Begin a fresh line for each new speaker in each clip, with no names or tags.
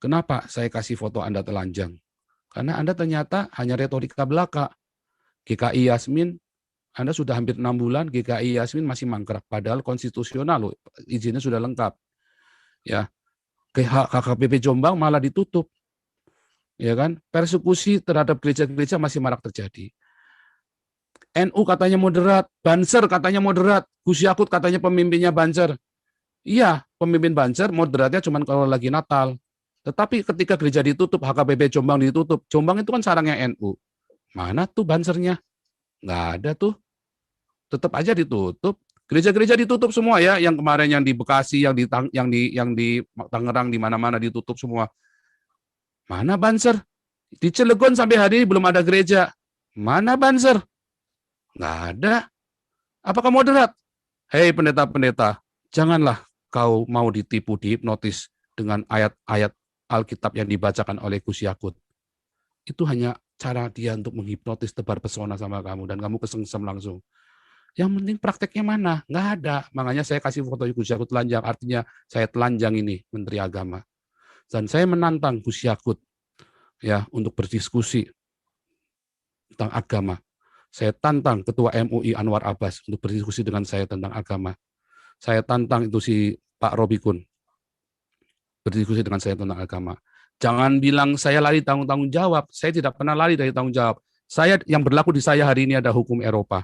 Kenapa saya kasih foto Anda telanjang? Karena Anda ternyata hanya retorika belaka. GKI Yasmin, Anda sudah hampir 6 bulan, GKI Yasmin masih mangkrak. Padahal konstitusional loh, izinnya sudah lengkap. Ya, KKPP Jombang malah ditutup. Ya kan? Persekusi terhadap gereja-gereja masih marak terjadi. NU katanya moderat, Banser katanya moderat, Gus Yakut katanya pemimpinnya Banser. Iya, pemimpin Banser moderatnya cuma kalau lagi Natal. Tetapi ketika gereja ditutup, HKBP Jombang ditutup, Jombang itu kan sarangnya NU. Mana tuh Bansernya? Nggak ada tuh. Tetap aja ditutup. Gereja-gereja ditutup semua ya, yang kemarin yang di Bekasi, yang di Tangerang, di mana-mana ditutup semua. Mana Banser? Di Cilegon sampai hari ini belum ada gereja. Mana Banser? Nggak ada. Apakah moderat? Hei pendeta-pendeta, janganlah kau mau ditipu, dihipnotis dengan ayat-ayat Alkitab yang dibacakan oleh Gus Yakut. Itu hanya cara dia untuk menghipnotis, tebar pesona sama kamu, dan kamu kesengsem langsung. Yang penting prakteknya mana? Nggak ada. Makanya saya kasih foto Gus Yakut telanjang, artinya saya telanjang ini, Menteri Agama. Dan saya menantang Gus Yakut ya untuk berdiskusi tentang agama. Saya tantang Ketua MUI Anwar Abbas untuk berdiskusi dengan saya tentang agama. Saya tantang itu si Pak Robikun berdiskusi dengan saya tentang agama. Jangan bilang saya lari tanggung jawab. Saya tidak pernah lari dari tanggung jawab. Saya yang berlaku di saya hari ini ada hukum Eropa.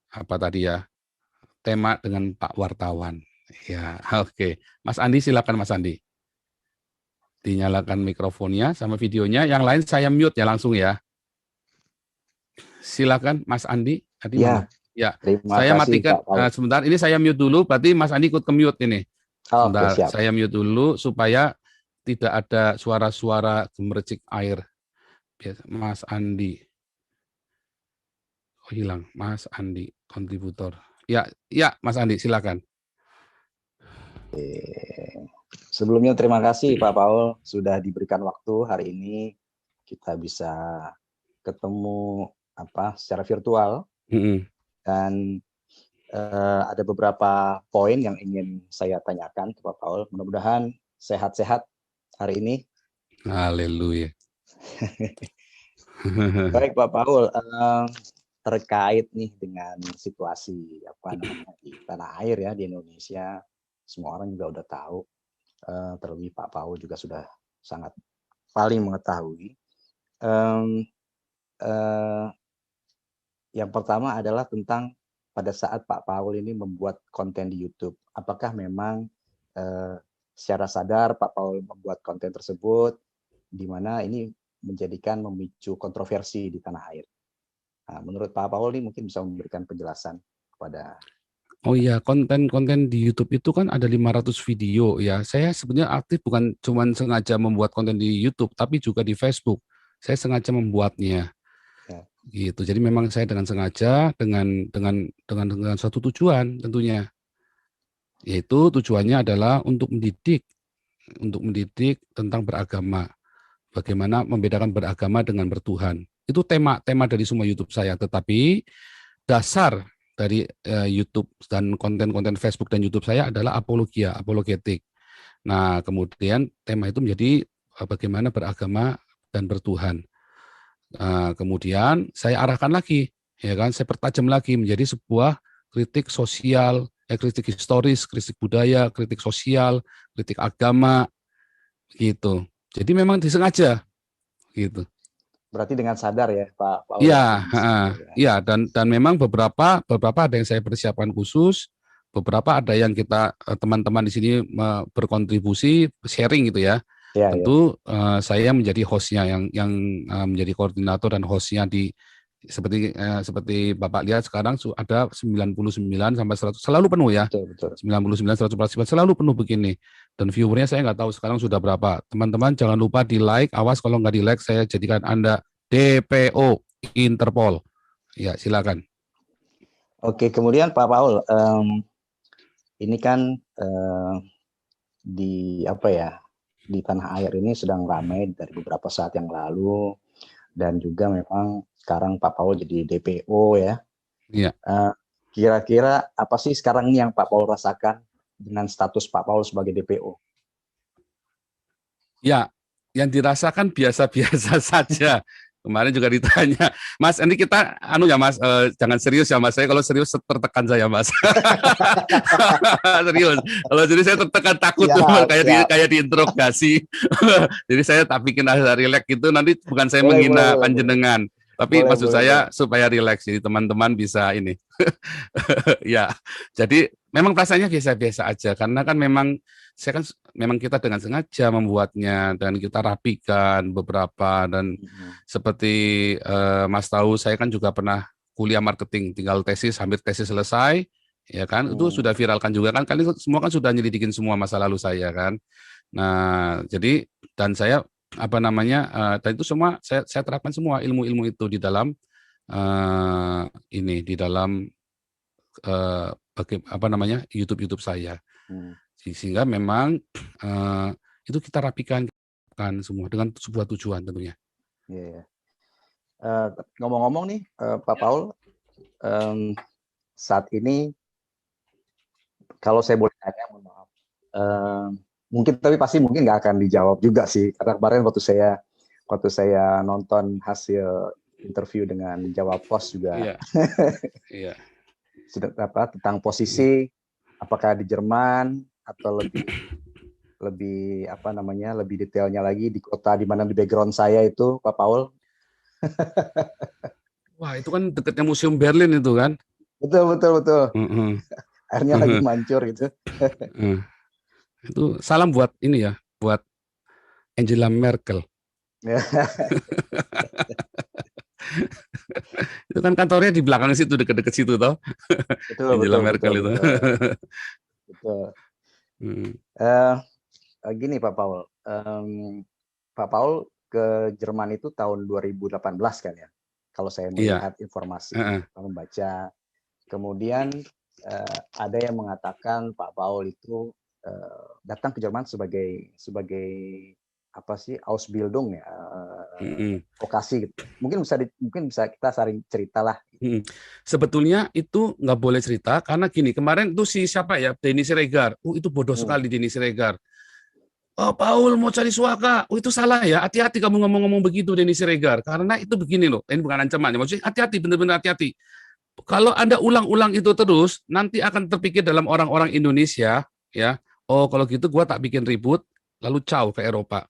Apa tadi ya? Tema dengan Pak Wartawan. Ya, oke. Mas Andi, silakan Mas Andi. Dinyalakan mikrofonnya sama videonya. Yang lain saya mute ya langsung ya. Silakan Mas Andi. Tadi
ya,
mana? Ya,
terima
saya
kasih
matikan.
Pak Paul.
Sebentar, ini saya mute dulu. Berarti Mas Andi ikut ke mute ini. Sebentar,
Oke, siap.
saya mute dulu supaya tidak ada suara-suara gemericik air. Mas Andi. Oh, hilang. Mas Andi, kontributor. Ya, ya, Mas Andi, silakan.
Sebelumnya terima kasih Pak Paul sudah diberikan waktu hari ini kita bisa ketemu secara virtual dan ada beberapa poin yang ingin saya tanyakan ke Pak Paul. Mudah-mudahan sehat-sehat hari ini.
Haleluya.
Baik Pak Paul, terkait nih dengan situasi di tanah air ya di Indonesia, semua orang juga udah tahu. Terlebih Pak Paul juga sudah sangat paling mengetahui. Yang pertama adalah tentang pada saat Pak Paul ini membuat konten di YouTube, apakah memang secara sadar Pak Paul membuat konten tersebut, di mana ini memicu kontroversi di tanah air. Nah, menurut Pak Paul ini mungkin bisa memberikan penjelasan kepada.
Oh iya, konten-konten di YouTube itu kan ada 500 video ya. Saya sebenarnya aktif bukan cuma sengaja membuat konten di YouTube, tapi juga di Facebook. Saya sengaja membuatnya.
Ya.
Gitu. Jadi memang saya dengan sengaja dengan suatu tujuan tentunya. Yaitu tujuannya adalah untuk mendidik tentang beragama. Bagaimana membedakan beragama dengan bertuhan. Itu tema dari semua YouTube saya, tetapi dasar dari YouTube dan konten-konten Facebook dan YouTube saya adalah apologetik. Nah, kemudian tema itu menjadi bagaimana beragama dan bertuhan. Kemudian saya arahkan lagi, ya kan? Saya pertajam lagi menjadi sebuah kritik sosial, kritik historis, kritik budaya, kritik sosial, kritik agama, gitu. Jadi memang disengaja, gitu.
Berarti dengan sadar ya Pak Paul.
Iya, dan memang beberapa ada yang saya persiapkan khusus, beberapa ada yang kita teman-teman di sini berkontribusi sharing gitu ya. Tentu saya menjadi hostnya yang menjadi koordinator dan hostnya di seperti Bapak lihat sekarang ada 99 sampai 100 selalu penuh ya.
Betul.
99 100% selalu penuh begini. Dan viewernya saya nggak tahu sekarang sudah berapa. Teman-teman jangan lupa di like, awas kalau nggak di like saya jadikan Anda DPO Interpol. Ya, silakan.
Oke, kemudian Pak Paul, ini kan di apa ya, di tanah air ini sedang ramai dari beberapa saat yang lalu, dan juga memang sekarang Pak Paul jadi DPO ya.
Iya.
Kira-kira apa sih sekarang ini yang Pak Paul rasakan dengan status Pak Paul sebagai DPO?
Ya, yang dirasakan biasa-biasa saja. Kemarin juga ditanya, Mas, ini kita ya Mas, jangan serius ya Mas. Saya kalau serius tertekan saya Mas. Serius. Kalau jadi saya tertekan takut tuh kayak diinterogasi. Jadi saya tak bikin rileks gitu. Nanti bukan saya menghina panjenengan, tapi maksud saya supaya rileks. Jadi teman-teman bisa ini. Ya, jadi memang rasanya biasa-biasa aja karena kan memang kita dengan sengaja membuatnya dan kita rapikan beberapa, dan seperti Mas tahu saya kan juga pernah kuliah marketing, tinggal hampir tesis selesai ya kan, itu sudah viralkan juga kan, kalian semua kan sudah nyelidikin semua masa lalu saya kan. Nah, jadi dan saya dan itu semua saya terapkan semua ilmu-ilmu itu di dalam di dalam YouTube saya. Sehingga memang itu kita rapikan kan semua dengan sebuah tujuan tentunya.
Ngomong-ngomong nih Pak Paul, saat ini kalau saya boleh tanya, mohon maaf, tapi pasti mungkin nggak akan dijawab juga sih, karena kemarin waktu saya nonton hasil interview dengan Jawa Pos juga,
iya.
tentang posisi apakah di Jerman atau lebih detailnya lagi di kota di mana di background saya itu Pak Paul.
Wah, itu kan dekatnya Museum Berlin itu kan.
Betul. Airnya lagi mancur gitu.
Itu salam buat ini ya, buat Angela Merkel. Itu kan kantornya di belakang situ, dekat-dekat situ toh. Angela Merkel itu.
Betul. Gini Pak Paul, Pak Paul ke Jerman itu tahun 2018 kan ya, kalau saya melihat informasi, membaca. Kemudian ada yang mengatakan Pak Paul itu datang ke Jerman sebagai apa sih, Ausbildung ya, vokasi gitu. Mungkin bisa kita saling cerita lah.
Sebetulnya itu nggak boleh cerita karena gini, kemarin tuh siapa ya, Denny Siregar. Itu bodoh sekali Denny Siregar. Oh, Paul mau cari suaka. Oh, itu salah ya. Hati-hati kamu ngomong-ngomong begitu, Denny Siregar. Karena itu begini loh. Ini bukan ancaman. Maksudnya hati-hati, benar-benar hati-hati. Kalau Anda ulang-ulang itu terus, nanti akan terpikir dalam orang-orang Indonesia, ya. Oh, kalau gitu gua tak bikin ribut, lalu caw ke Eropa.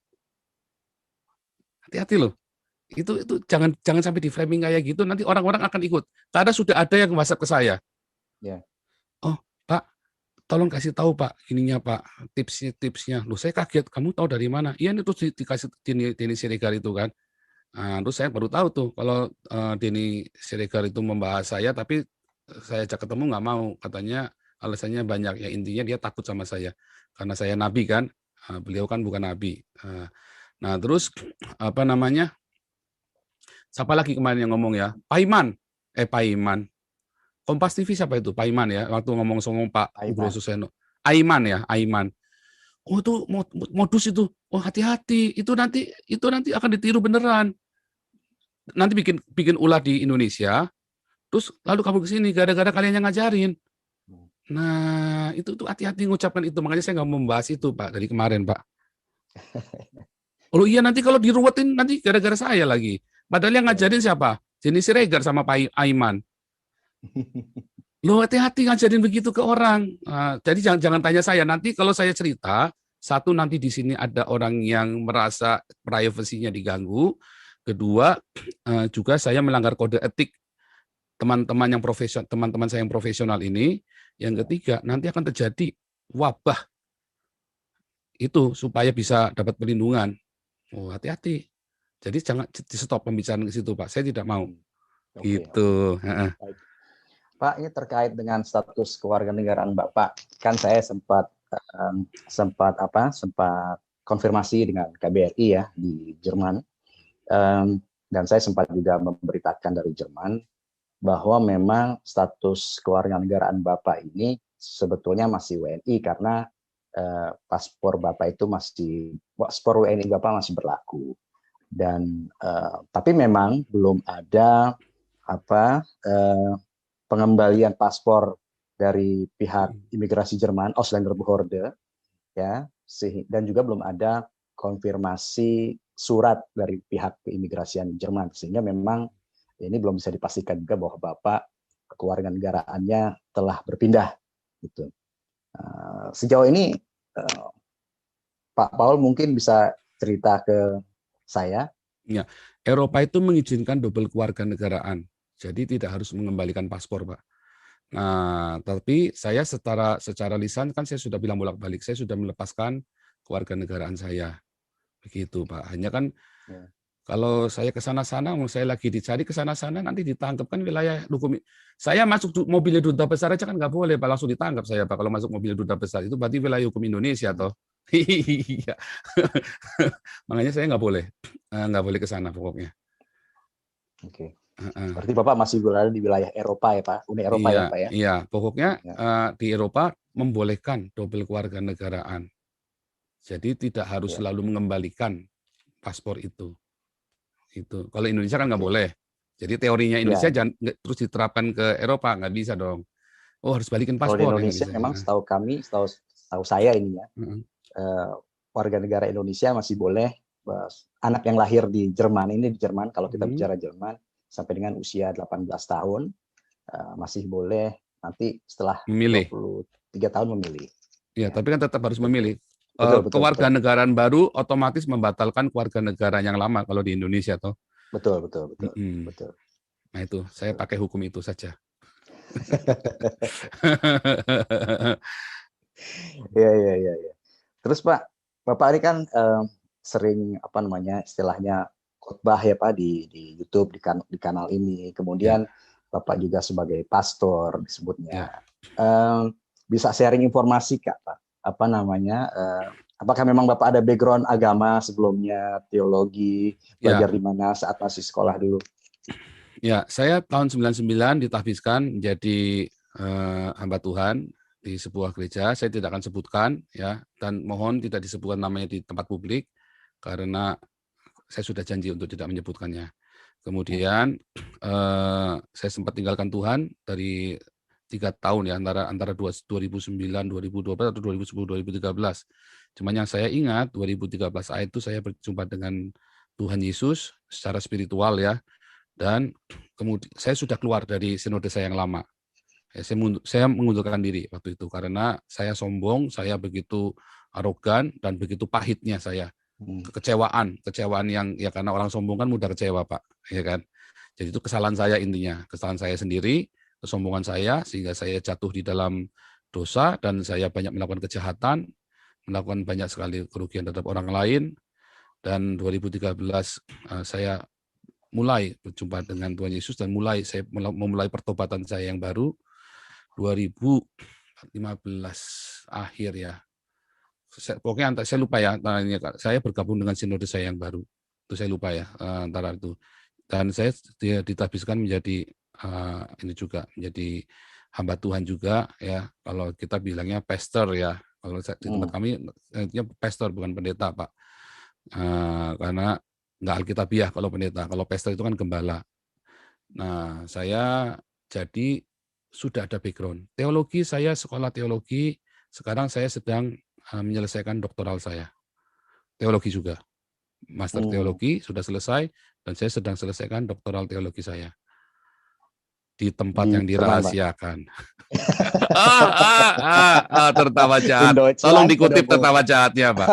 Hati-hati loh. Itu jangan sampai di framing kayak gitu. Nanti orang-orang akan ikut. Karena sudah ada yang WhatsApp ke saya. Oh, Pak, tolong kasih tahu Pak, ininya Pak, tipsnya. Loh, saya kaget, kamu tahu dari mana? Iya, ini terus dikasih Denny Siregar itu kan. Nah, terus saya baru tahu tuh kalau Denny Siregar itu membahas saya, tapi saya ajak ketemu nggak mau, katanya alasannya banyak. Ya intinya dia takut sama saya karena saya nabi kan, beliau kan bukan nabi. Nah terus siapa lagi kemarin yang ngomong ya, Paiman. Kompas TV siapa itu? Paiman ya, waktu ngomong Pak Ugro Suseno. Aiman. Oh, itu modus itu. Oh, hati-hati. Itu nanti akan ditiru beneran. Nanti bikin ulah di Indonesia. Terus lalu kamu ke sini gara-gara kalian yang ngajarin. Nah, itu hati-hati ngucapkan itu. Makanya saya nggak membahas itu, Pak, dari kemarin, Pak. Oh iya, nanti kalau diruwetin nanti gara-gara saya lagi. Padahal yang ngajarin siapa? Denny Siregar sama Pak Aiman. Loh, hati-hati ngajarin begitu ke orang. Jadi jangan tanya saya. Nanti kalau saya cerita, satu, nanti di sini ada orang yang merasa privasinya diganggu. Kedua, juga saya melanggar kode etik teman-teman saya yang profesional ini. Yang ketiga, nanti akan terjadi wabah itu supaya bisa dapat perlindungan. Oh, hati-hati. Jadi jangan di stop pembicaraan ke situ, Pak. Saya tidak mau. Gitu.
Pak, ini terkait dengan status kewarganegaraan Bapak. Kan saya sempat konfirmasi dengan KBRI ya di Jerman. Dan saya sempat juga memberitakan dari Jerman bahwa memang status kewarganegaraan Bapak ini sebetulnya masih WNI karena paspor Bapak itu paspor WNI Bapak masih berlaku. Dan tapi memang belum ada pengembalian paspor dari pihak imigrasi Jerman, Ausländerbehörde, ya, dan juga belum ada konfirmasi surat dari pihak keimigrasian Jerman, sehingga memang ini belum bisa dipastikan juga bahwa Bapak kewarganegaraannya telah berpindah gitu. Sejauh ini Pak Paul mungkin bisa cerita ke saya.
Ya, Eropa itu mengizinkan double kewarganegaraan, jadi tidak harus mengembalikan paspor, Pak. Nah, tapi saya secara lisan kan saya sudah bilang bolak-balik, saya sudah melepaskan kewarganegaraan saya, begitu Pak. Hanya kan kalau saya ke sana-sana, saya lagi dicari ke sana-sana, nanti ditangkap kan wilayah hukum. Saya masuk mobil duta besar aja kan nggak boleh, Pak, langsung ditangkap saya, Pak. Kalau masuk mobil duta besar itu berarti wilayah hukum Indonesia, toh. Iya. Makanya saya nggak boleh ke sana pokoknya.
Oke. Berarti Bapak masih berada di wilayah Eropa ya Pak, Uni Eropa ya Pak ya?
Iya, pokoknya di Eropa membolehkan double kewarganegaraan. Jadi tidak harus selalu mengembalikan paspor itu. Itu. Kalau Indonesia kan nggak boleh. Jadi teorinya Indonesia jangan terus diterapkan ke Eropa, nggak bisa dong. Oh, harus balikin paspor.
Kalau di Indonesia memang setahu saya ini ya, warga negara Indonesia masih boleh, anak yang lahir di Jerman, kalau kita bicara Jerman, sampai dengan usia 18 tahun, masih boleh nanti setelah
memilih.
23 tahun memilih.
Ya, tapi kan tetap harus memilih.
Betul.
Kewarganegaraan baru otomatis membatalkan kewarganegaraan yang lama kalau di Indonesia, toh.
Betul.
Nah itu, saya pakai hukum itu saja.
Iya. Terus Pak, Bapak ini kan sering istilahnya khotbah ya Pak di YouTube di kanal ini. Kemudian Bapak juga sebagai pastor disebutnya. Bisa sharing informasi Kak, Pak? Apakah memang Bapak ada background agama sebelumnya, teologi, belajar di mana saat masih sekolah dulu?
Ya, saya tahun 99 ditahbiskan menjadi hamba Tuhan di sebuah gereja. Saya tidak akan sebutkan ya, dan mohon tidak disebutkan namanya di tempat publik karena saya sudah janji untuk tidak menyebutkannya. Kemudian saya sempat tinggalkan Tuhan dari 3 tahun ya, antara 2009, 2012 atau 2010, 2013. Cuman yang saya ingat 2013 itu saya berjumpa dengan Tuhan Yesus secara spiritual ya. Dan kemudian saya sudah keluar dari sinode saya yang lama. Saya mengundurkan diri waktu itu karena saya sombong, saya begitu arogan dan begitu pahitnya saya. Kekecewaan yang ya karena orang sombong kan mudah kecewa, Pak, ya kan. Jadi itu kesalahan saya intinya, kesalahan saya sendiri, kesombongan saya sehingga saya jatuh di dalam dosa dan saya banyak melakukan kejahatan, melakukan banyak sekali kerugian terhadap orang lain. Dan 2013 saya mulai berjumpa dengan Tuhan Yesus dan saya memulai pertobatan saya yang baru 2015 akhir ya. Pokoknya saya lupa ya, saya bergabung dengan sinode saya yang baru. Itu saya lupa ya antara itu. Dan saya ditahbiskan menjadi ini juga menjadi hamba Tuhan juga ya. Kalau kita bilangnya pastor ya. Kalau di tempat kami pastor bukan pendeta, Pak. Karena nggak alkitabiah kalau pendeta, kalau pastor itu kan gembala. Nah, saya jadi sudah ada background. Teologi, saya sekolah teologi, sekarang saya sedang menyelesaikan doktoral saya. Teologi juga. Master teologi sudah selesai, dan saya sedang selesaikan doktoral teologi saya. Di tempat yang dirahasiakan. Tertawa jahat. Tolong dikutip tertawa jahatnya, Pak.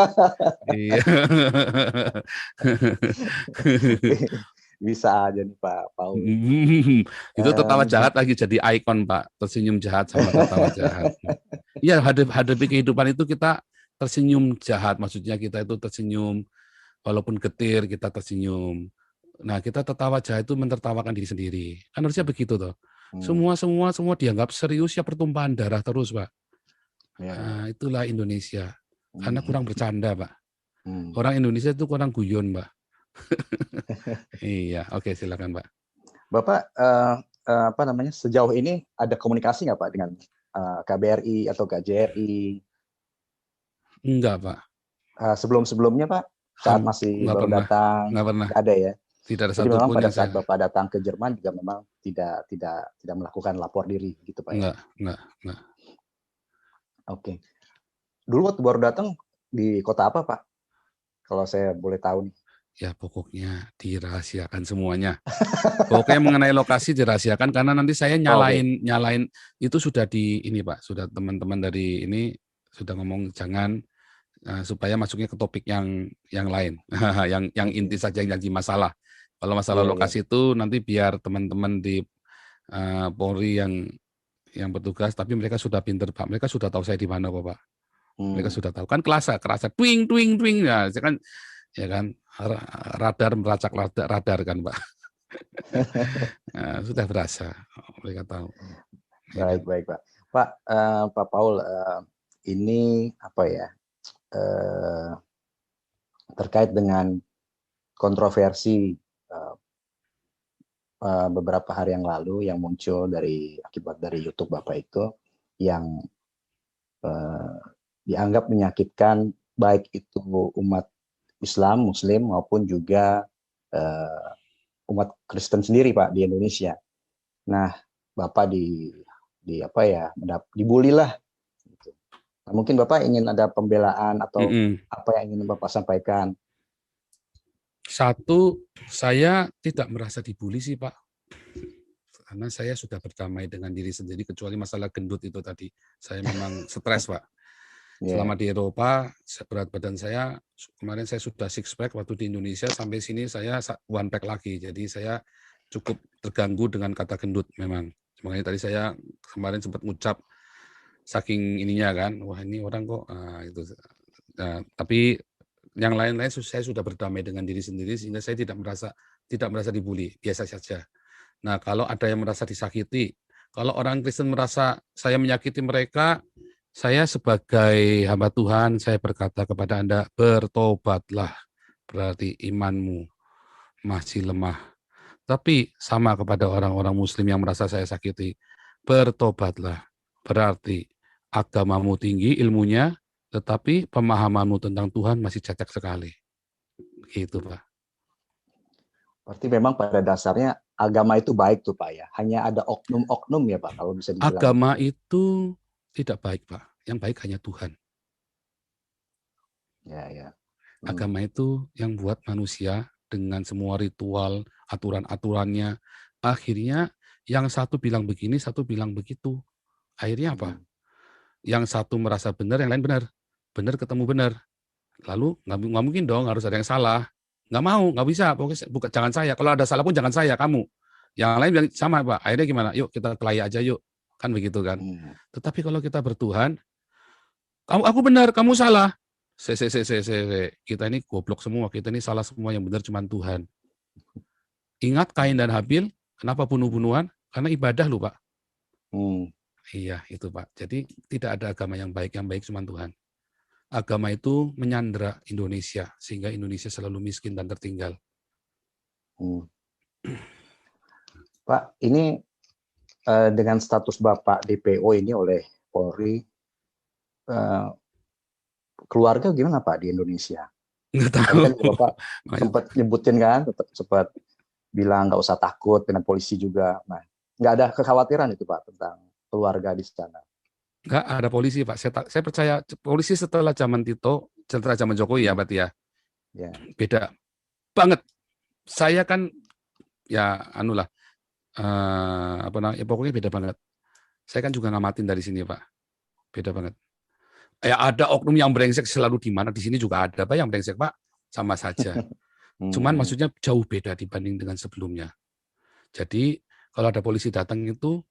Iya.
Bisa aja nih Pak Paul.
Itu tertawa jahat lagi jadi ikon, Pak. Tersenyum jahat sama tertawa jahat. Iya, hadapi kehidupan itu kita tersenyum jahat. Maksudnya kita itu tersenyum walaupun getir kita tersenyum. Nah, kita tertawa jahat itu mentertawakan diri sendiri. Kan harusnya begitu toh. Semua dianggap serius ya pertumpahan darah terus, Pak. Nah, itulah Indonesia. Karena kurang bercanda, Pak. Orang Indonesia itu kurang guyon, Pak. Iya, oke, silakan, Pak.
Bapak sejauh ini ada komunikasi nggak Pak dengan KBRI atau KJRI?
Enggak, Pak.
Sebelum-sebelumnya Pak, saat masih
Nggak
baru
pernah.
datang,
Nggak pernah.
nggak ada ya?
Tidak ada
Jadi memang
satupun
pada
yang
saat
saya...
Bapak datang ke Jerman juga memang tidak melakukan lapor diri gitu Pak ya?
Enggak.
Oke. Dulu waktu baru datang di kota apa Pak? Kalau saya boleh tahu nih.
Ya pokoknya dirahasiakan semuanya. Pokoknya mengenai lokasi dirahasiakan karena nanti saya nyalain itu sudah di ini Pak, sudah teman-teman dari ini sudah ngomong jangan supaya masuknya ke topik yang lain, yang inti saja yang jadi masalah. Kalau masalah lokasi itu nanti biar teman-teman di Polri yang bertugas, tapi mereka sudah pinter Pak, mereka sudah tahu saya di mana kok Pak. Mereka sudah tahu kan kerasa twing ya, kan ya kan radar melacak radar kan Pak. Nah, sudah berasa mereka tahu.
Baik Pak. Pak Paul, ini apa ya, terkait dengan kontroversi beberapa hari yang lalu yang muncul akibat dari YouTube Bapak itu yang dianggap menyakitkan baik itu umat Islam, Muslim maupun juga umat Kristen sendiri Pak di Indonesia. Nah, Bapak dibully lah. Gitu. Nah, mungkin Bapak ingin ada pembelaan atau apa yang ingin Bapak sampaikan?
Satu, saya tidak merasa dibully sih Pak, karena saya sudah berdamai dengan diri sendiri, kecuali masalah gendut itu tadi. Saya memang stres Pak. Selama di Eropa, berat badan saya, kemarin saya sudah 6 pack, waktu di Indonesia sampai sini saya 1 pack lagi. Jadi saya cukup terganggu dengan kata gendut memang. Makanya tadi saya kemarin sempat ngucap, saking ininya kan, wah ini orang kok, itu. Nah, tapi yang lain-lain saya sudah berdamai dengan diri sendiri sehingga saya tidak merasa dibully, biasa saja. Nah, kalau ada yang merasa disakiti, kalau orang Kristen merasa saya menyakiti mereka, saya sebagai hamba Tuhan, saya berkata kepada Anda, bertobatlah, berarti imanmu masih lemah. Tapi sama kepada orang-orang Muslim yang merasa saya sakiti, bertobatlah, berarti agamamu tinggi ilmunya, tetapi pemahamanmu tentang Tuhan masih cacat sekali. Gitu, Pak.
Berarti memang pada dasarnya agama itu baik tuh Pak ya. Hanya ada oknum-oknum ya Pak kalau bisa dibilang.
Agama itu tidak baik Pak. Yang baik hanya Tuhan.
Ya.
Agama itu yang buat manusia dengan semua ritual, aturan-aturannya. Akhirnya yang satu bilang begini, satu bilang begitu. Akhirnya apa? Yang satu merasa benar, yang lain benar. Benar ketemu benar. Lalu nggak mungkin dong harus ada yang salah. Nggak mau, nggak bisa. Pokoknya bukan, jangan saya. Kalau ada salah pun jangan saya, kamu. Yang lain bilang sama Pak. Akhirnya gimana? Yuk kita kelahi aja yuk. Kan begitu kan. Tetapi kalau kita bertuhan, aku benar, kamu salah. Kita ini goblok semua. Kita ini salah semua. Yang benar cuma Tuhan. Ingat Kain dan Habil, kenapa bunuh-bunuhan? Karena ibadah loh Pak. Iya itu Pak. Jadi tidak ada agama yang baik cuma Tuhan. Agama itu menyandera Indonesia sehingga Indonesia selalu miskin dan tertinggal.
Pak, ini dengan status Bapak DPO ini oleh Polri, keluarga gimana Pak di Indonesia?
Nggak tahu.
Kan Bapak sempat nyebutin kan, sempat bilang nggak usah takut dengan polisi juga. Nah, nggak ada kekhawatiran itu Pak tentang keluarga di sana?
Nggak ada polisi Pak. Saya percaya polisi setelah zaman Tito, setelah zaman Jokowi ya berarti ya. Beda banget. Saya kan ya anulah pokoknya beda banget. Saya kan juga ngamatin dari sini Pak. Beda banget. Ya ada oknum yang brengsek selalu di mana, di sini juga ada Pak yang brengsek Pak. Sama saja. Cuman maksudnya jauh beda dibanding dengan sebelumnya. Jadi kalau ada polisi datang itu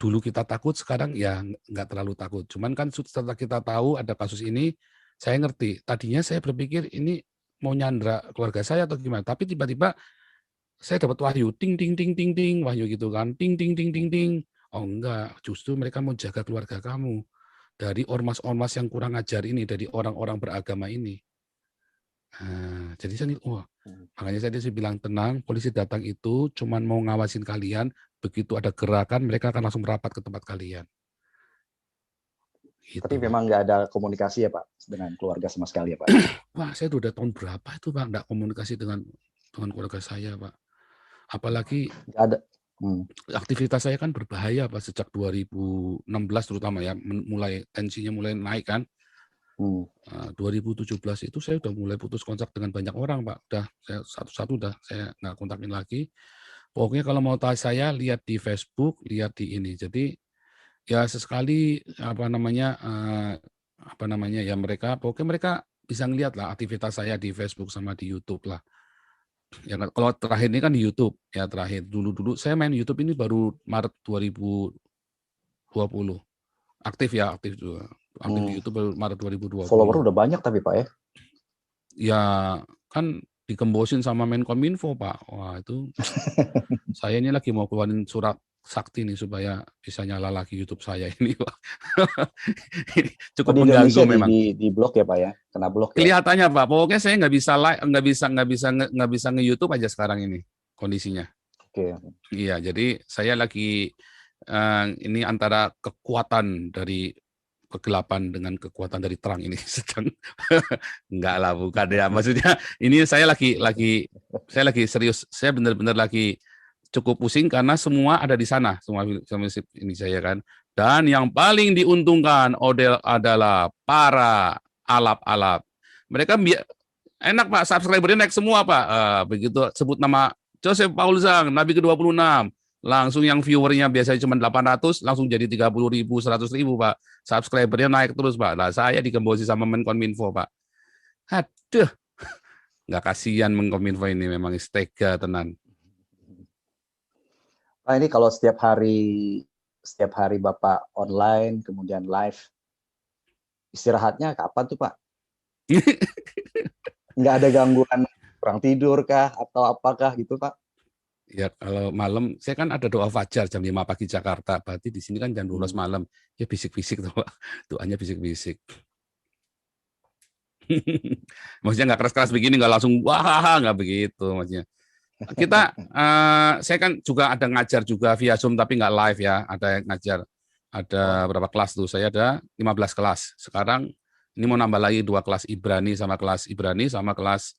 dulu kita takut, sekarang ya nggak terlalu takut. Cuman kan setelah kita tahu ada kasus ini, saya ngerti. Tadinya saya berpikir ini mau nyandra keluarga saya atau gimana. Tapi tiba-tiba saya dapat wahyu, ting ting ting ting ting, wahyu gitu kan, ting ting ting ting ting. Oh enggak, justru mereka mau jaga keluarga kamu dari ormas-ormas yang kurang ajar ini, dari orang-orang beragama ini. Nah, jadi saya makanya saya bilang tenang, polisi datang itu cuman mau ngawasin kalian, begitu ada gerakan mereka akan langsung merapat ke tempat kalian. Itu,
Tapi
Pak.
memang nggak ada komunikasi ya Pak dengan keluarga sama sekali ya Pak?
Wah, saya udah tahun berapa itu Pak nggak komunikasi dengan keluarga saya Pak. Apalagi
Nggak ada.
aktivitas saya kan berbahaya Pak sejak 2016 terutama ya, mulai tensinya mulai naik kan. 2017 itu saya udah mulai putus kontak dengan banyak orang Pak. Udah saya satu-satu udah saya nggak kontakin lagi. Pokoknya kalau mau tahu saya lihat di Facebook, lihat di ini. Jadi ya sesekali apa namanya ya pokoknya mereka bisa ngelihat lah aktivitas saya di Facebook sama di YouTube lah. Ya kalau terakhir ini kan di YouTube ya terakhir. Dulu saya main YouTube ini baru Maret 2020. Aktif juga. Aktif di YouTube baru Maret 2020.
Follower udah banyak tapi Pak ya?
Ya kan dikembosin sama Menkominfo Pak. Wah itu saya ini lagi mau keluarin surat sakti nih supaya bisa nyala lagi YouTube saya ini Pak. Cukup
di
mengganggu
Indonesia
memang.
Di blok ya Pak ya? Kena blok ya?
Kelihatannya Pak. Pokoknya saya nggak bisa nge-YouTube aja sekarang ini kondisinya.
Oke.
Iya, jadi saya lagi ini antara kekuatan dari kegelapan dengan kekuatan dari terang ini sedang enggak lah bukan ya, maksudnya ini saya lagi serius, saya benar-benar lagi cukup pusing karena semua ada di sana, semua ini saya kan, dan yang paling diuntungkan adalah para alap-alap, mereka enak Pak, subscribernya naik semua Pak, begitu sebut nama Joseph Paul Zhang, Nabi ke-26, langsung yang viewernya biasanya cuma 800, langsung jadi 30.000, 100.000 Pak. Subscribernya naik terus Pak. Nah saya digembosi sama Menkominfo Pak. Aduh, nggak kasihan Menkominfo ini memang istega tenan.
Nah ini kalau setiap hari Bapak online, kemudian live, istirahatnya kapan tuh Pak? Nggak ada gangguan kurang tidur kah atau apakah gitu Pak?
Ya kalau malam, saya kan ada doa fajar jam 5 pagi Jakarta, berarti di sini kan jam 12 malam, ya bisik-bisik tuh Pak, doanya bisik-bisik. Maksudnya nggak keras-keras begini, nggak langsung wah, nggak begitu maksudnya. Kita, saya kan juga ada ngajar juga via Zoom, tapi nggak live ya, ada yang ngajar. Ada berapa kelas tuh, saya ada 15 kelas. Sekarang ini mau nambah lagi 2 kelas Ibrani sama kelas